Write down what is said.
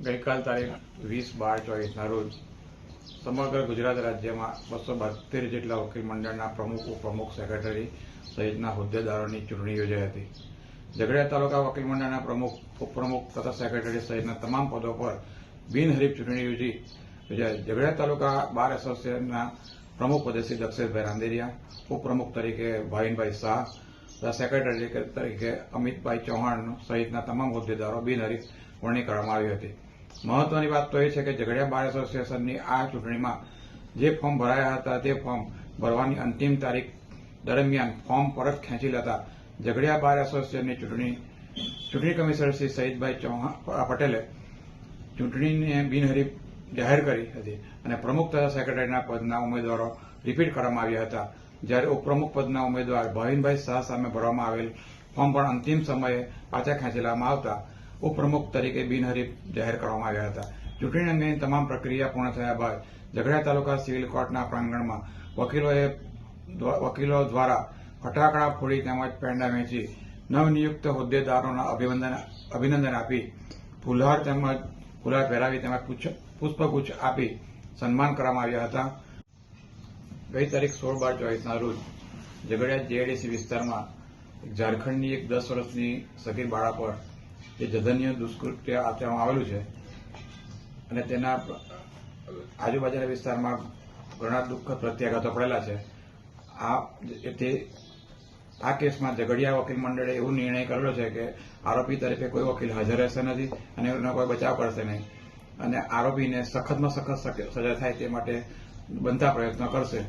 ગઈકાલ તારીખ 20/12/24ના રોજ સમગ્ર ગુજરાત રાજ્યમાં 272 જેટલા વકીલ મંડળના પ્રમુખ, ઉપપ્રમુખ, સેક્રેટરી સહિતના હોદ્દેદારોની ચૂંટણી યોજાઈ હતી. ઝઘડિયા તાલુકા વકીલ મંડળના પ્રમુખ, ઉપપ્રમુખ તથા સેક્રેટરી સહિતના તમામ પદો પર બિનહરીફ ચૂંટણી યોજાઈ. ઝઘડિયા તાલુકા બાર એસોસિએશનના પ્રમુખ પદે શ્રી દક્ષેશભાઈ રાંદેરિયા, ઉપપ્રમુખ તરીકે ભાવિનભાઈ શાહ તથા સેક્રેટરી તરીકે અમિતભાઈ ચૌહાણ સહિતના તમામ હોદ્દેદારો બિનહરીફ વરણી કરવામાં આવી હતી. મહત્વની વાત તો એ છે કે ઝઘડિયા બાર એસોસિએશનની આ ચૂંટણીમાં જે ફોર્મ ભરાયા હતા તે ફોર્મ ભરવાની અંતિમ તારીખ દરમિયાન ફોર્મ પરત ખેંચી લેતા ઝઘડિયા બાર એસોસિએશનની ચૂંટણી કમિશનર શ્રી સહિતભાઈ પટેલે ચૂંટણીને બિનહરીફ જાહેર કરી હતી અને પ્રમુખ તથા સેક્રેટરીના પદના ઉમેદવારો રિપીટ કરવામાં આવ્યા હતા. જ્યારે ઉપપ્રમુખ પદના ઉમેદવાર ભાવિનભાઈ શાહ સામે ભરવામાં આવેલ ફોર્મ પણ અંતિમ સમયે પાછા ખેંચી લેવામાં આવતા ઉપપ્રમુખ તરીકે બિનહરીફ જાહેર કરવામાં આવ્યા હતા. ચૂંટણી અંગેની તમામ પ્રક્રિયા પૂર્ણ થયા બાદ ઝઘડિયા તાલુકા સિવિલ કોર્ટના પ્રાંગણમાં વકીલો દ્વારા ફટાકડા ફોડી તેમજ પેંડા વેચી નવનિયુક્ત હોદ્દેદારોના અભિનંદન આપી ફુલહાર પહેરાવી તેમજ પુષ્પગુચ્છ આપી સન્માન કરવામાં આવ્યા હતા. ગઈ તારીખ 16/12/24ના રોજ ઝઘડિયા જેઆઈડીસી વિસ્તારમાં ઝારખંડની એક 10 વર્ષની સગીર બાળા પર જે જધન્ય દુષ્કૃત્ય આચરવામાં આવેલું છે અને તેના આજુબાજુના વિસ્તારમાં ઘણા દુઃખદ પ્રત્યાઘાતો પડેલા છે. આ કેસમાં ઝઘડિયા વકીલ મંડળે એવો નિર્ણય કરેલો છે કે આરોપી તરીકે કોઈ વકીલ હાજર રહેશે નથી અને એનો કોઈ બચાવ કરશે નહીં અને આરોપીને સખતમાં સખત સજા થાય તે માટે બનતા પ્રયત્નો કરશે.